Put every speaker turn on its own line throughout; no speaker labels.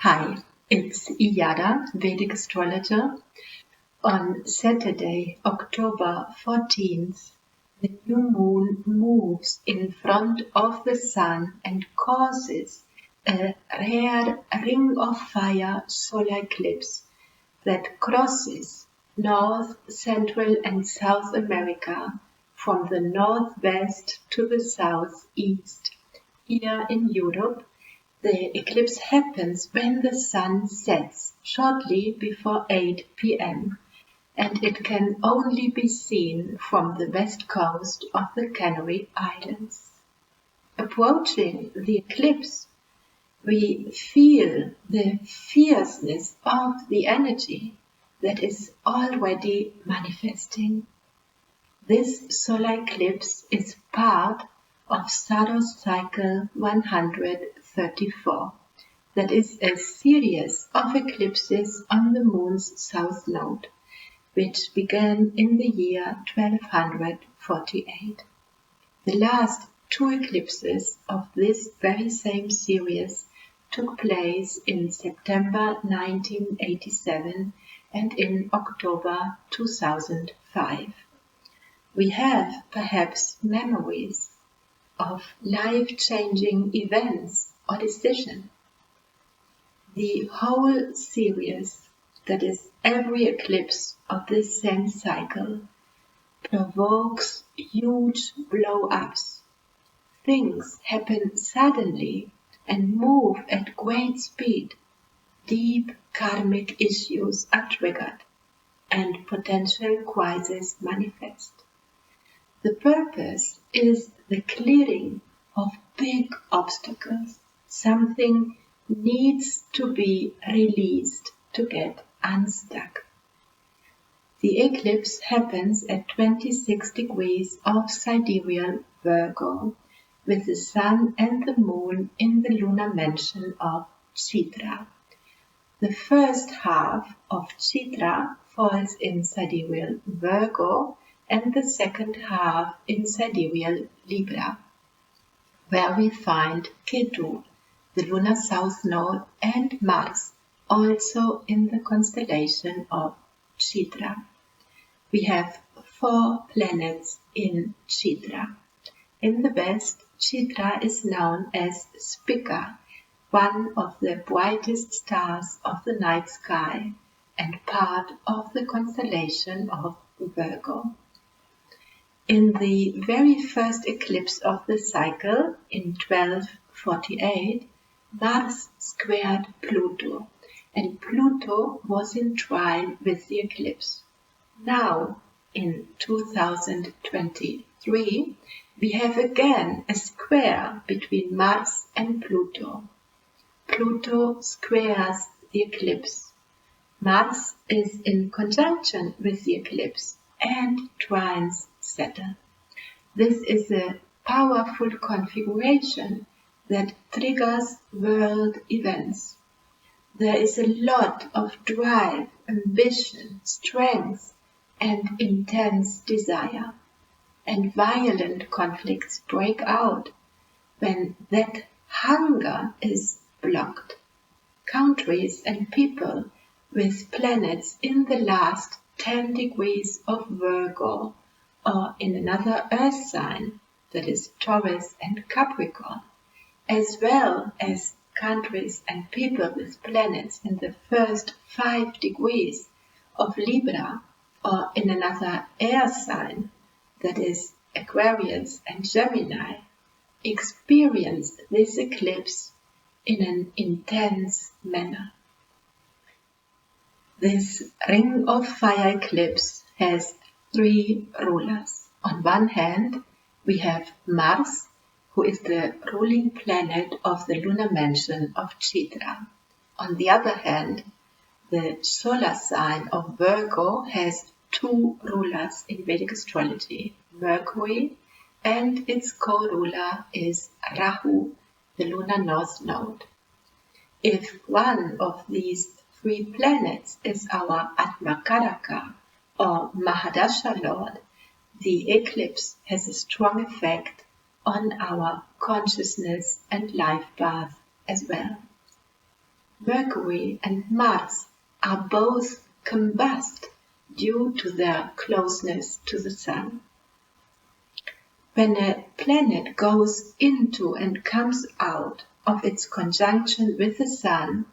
Hi, it's Iyada, Vedic astrologer. On Saturday, October 14th, the new moon moves in front of the sun and causes a rare ring-of-fire solar eclipse that crosses North, Central and South America from the northwest to the southeast. Here in Europe, the eclipse happens when the sun sets shortly before 8 p.m. and it can only be seen from the west coast of the Canary Islands. Approaching the eclipse, we feel the fierceness of the energy that is already manifesting. This solar eclipse is part of Saros cycle 134. That is a series of eclipses on the moon's south node, which began in the year 1248. The last two eclipses of this very same series took place in September 1987 and in October 2005. We have perhaps memories of life-changing events or decisions. The whole series, that is every eclipse of this same cycle, provokes huge blow-ups. Things happen suddenly and move at great speed. Deep karmic issues are triggered and potential crises manifest. The purpose is the clearing of big obstacles. Something needs to be released to get unstuck. The eclipse happens at 26 degrees of sidereal Virgo, with the sun and the moon in the lunar mansion of Chitra. The first half of Chitra falls in sidereal Virgo and the second half in sidereal Libra, where we find Ketu, the lunar south node, and Mars, also in the constellation of Chitra. We have 4 planets in Chitra. In the west, Chitra is known as Spica, one of the brightest stars of the night sky and part of the constellation of Virgo. In the very first eclipse of the cycle, in 1248, Mars squared Pluto, and Pluto was in trine with the eclipse. Now, in 2023, we have again a square between Mars and Pluto. Pluto squares the eclipse. Mars is in conjunction with the eclipse and trines Saturn. This is a powerful configuration that triggers world events. There is a lot of drive, ambition, strength, and intense desire. And violent conflicts break out when that hunger is blocked. Countries and people with planets in the last 10 degrees of Virgo or in another earth sign, that is Taurus and Capricorn, as well as countries and people with planets in the first 5 degrees of Libra or in another air sign, that is Aquarius and Gemini, experience this eclipse in an intense manner. This ring-of-fire eclipse has 3 rulers. On one hand, we have Mars, who is the ruling planet of the lunar mansion of Chitra. On the other hand, the solar sign of Virgo has 2 rulers in Vedic astrology, Mercury, and its co-ruler is Rahu, the lunar north node. If one of these 3 planets is our Atmakaraka or Mahadasha Lord, the eclipse has a strong effect on our consciousness and life path as well. Mercury and Mars are both combust due to their closeness to the Sun. When a planet goes into and comes out of its conjunction with the Sun,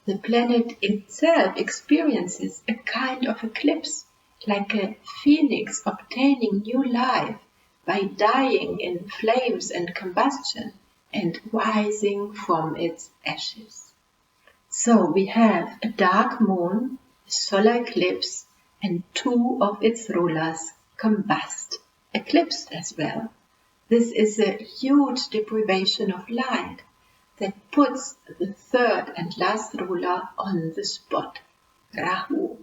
the planet itself experiences a kind of eclipse, like a phoenix obtaining new life by dying in flames and combustion and rising from its ashes. So we have a dark moon, a solar eclipse, and two of its rulers combust, eclipsed as well. This is a huge deprivation of light that puts the third and last ruler on the spot, Rahu,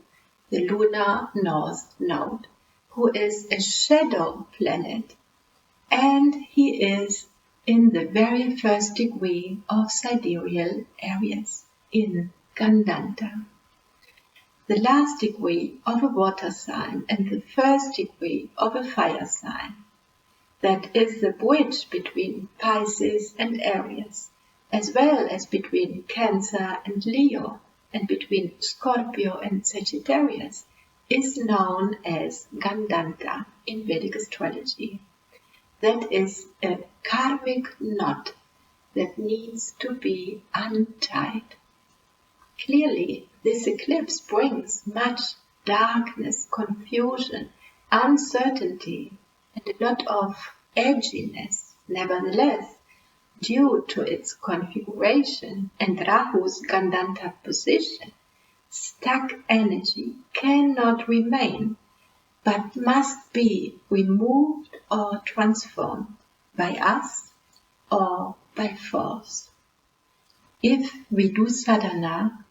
the lunar north node, who is a shadow planet, and he is in the very first degree of sidereal Aries, in Gandanta. The last degree of a water sign and the first degree of a fire sign. That is the bridge between Pisces and Aries, as well as between Cancer and Leo, and between Scorpio and Sagittarius, is known as Gandanta in Vedic astrology. That is a karmic knot that needs to be untied. Clearly, this eclipse brings much darkness, confusion, uncertainty, and a lot of edginess. Nevertheless, due to its configuration and Rahu's Gandanta position, stuck energy cannot remain, but must be removed or transformed by us or by force. If we do sadhana,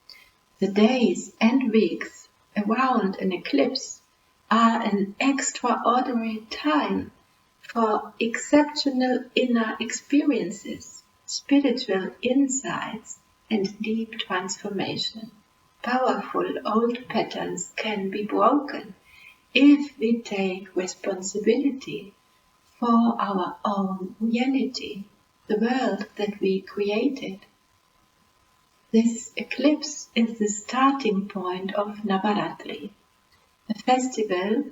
the days and weeks around an eclipse are an extraordinary time for exceptional inner experiences, spiritual insights, and deep transformation. Powerful old patterns can be broken if we take responsibility for our own reality, the world that we created. This eclipse is the starting point of Navaratri, a festival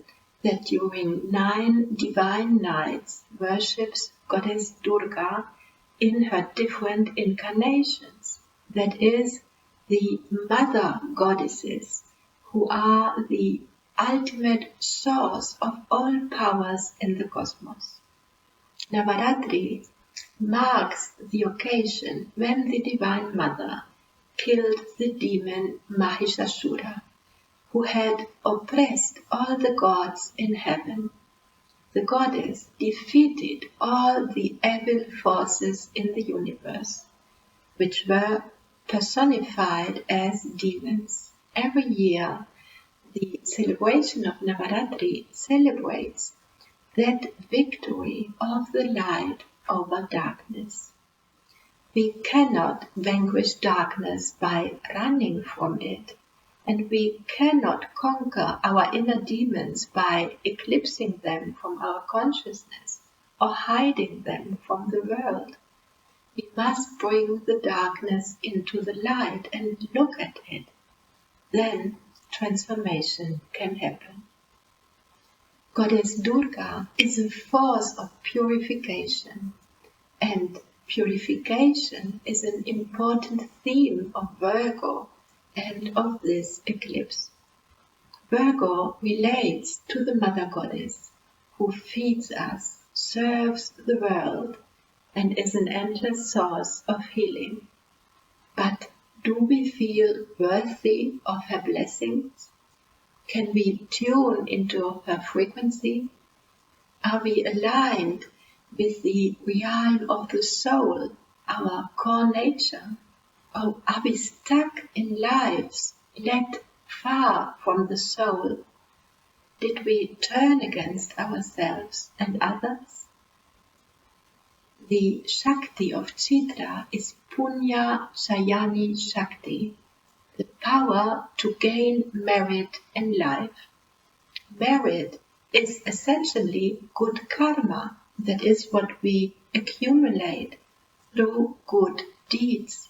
that during 9 divine nights worships Goddess Durga in her different incarnations, that is, the mother goddesses, who are the ultimate source of all powers in the cosmos. Navaratri marks the occasion when the Divine Mother killed the demon Mahishasura, who had oppressed all the gods in heaven. The goddess defeated all the evil forces in the universe, which were personified as demons. Every year, the celebration of Navaratri celebrates that victory of the light over darkness. We cannot vanquish darkness by running from it, and we cannot conquer our inner demons by eclipsing them from our consciousness or hiding them from the world. We must bring the darkness into the light and look at it. Then transformation can happen. Goddess Durga is a force of purification, and purification is an important theme of Virgo and of this eclipse. Virgo relates to the Mother Goddess, who feeds us, serves the world, and is an endless source of healing. But do we feel worthy of her blessings? Can we tune into her frequency? Are we aligned with the realm of the soul, our core nature? Or are we stuck in lives led far from the soul? Did we turn against ourselves and others? The Shakti of Chitra is Punya Shayani Shakti, the power to gain merit in life. Merit is essentially good karma, that is what we accumulate through good deeds.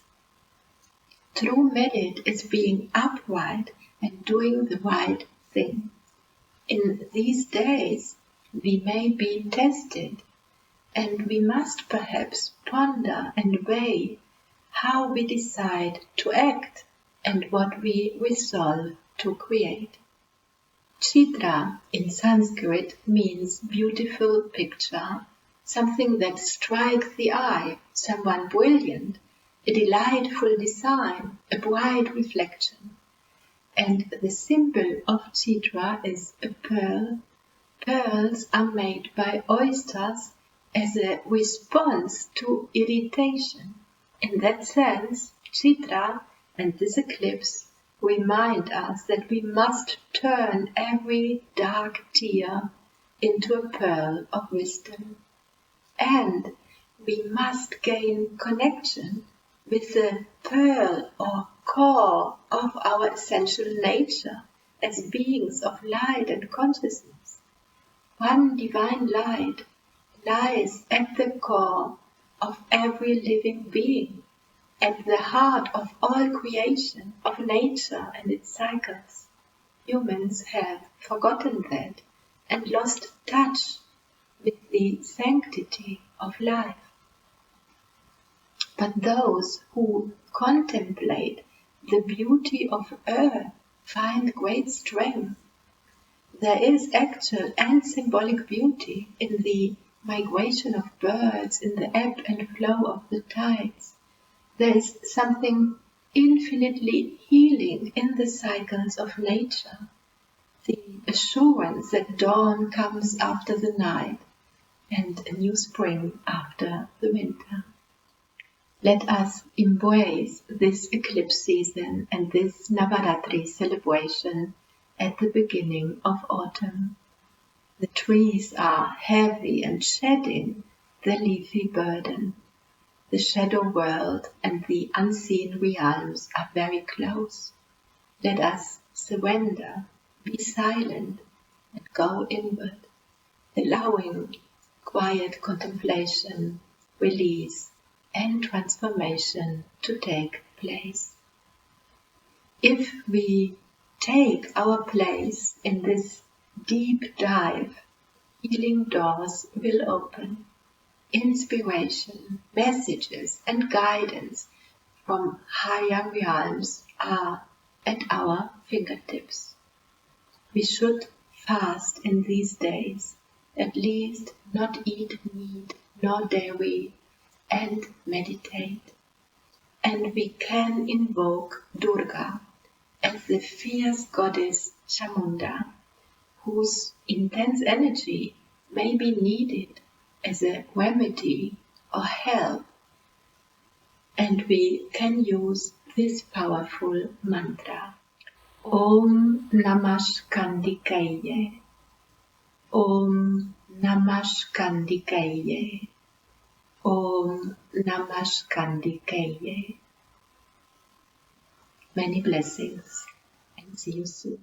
True merit is being upright and doing the right thing. In these days we may be tested, and we must perhaps ponder and weigh how we decide to act and what we resolve to create. Chitra in Sanskrit means beautiful picture, something that strikes the eye, someone brilliant, a delightful design, a bright reflection. And the symbol of Chitra is a pearl. Pearls are made by oysters as a response to irritation. In that sense, Chitra and this eclipse remind us that we must turn every dark tear into a pearl of wisdom. And we must gain connection with the pearl or core of our essential nature as beings of light and consciousness. One divine light lies at the core of every living being, at the heart of all creation, of nature and its cycles. Humans have forgotten that and lost touch with the sanctity of life. But those who contemplate the beauty of earth find great strength. There is actual and symbolic beauty in the migration of birds, in the ebb and flow of the tides. There is something infinitely healing in the cycles of nature, the assurance that dawn comes after the night and a new spring after the winter. Let us embrace this eclipse season and this Navaratri celebration at the beginning of autumn. The trees are heavy and shedding their leafy burden. The shadow world and the unseen realms are very close. Let us surrender, be silent, and go inward, allowing quiet contemplation, release, and transformation to take place. If we take our place in this deep dive, healing doors will open. Inspiration, messages, and guidance from higher realms are at our fingertips. We should fast in these days, at least not eat meat nor dairy, and meditate. And we can invoke Durga as the fierce goddess Chamunda, whose intense energy may be needed as a remedy or help. And we can use this powerful mantra. Om Namah Skandikaye. Om Namah Skandikaye. Om Namah Skandikaye. Many blessings and see you soon.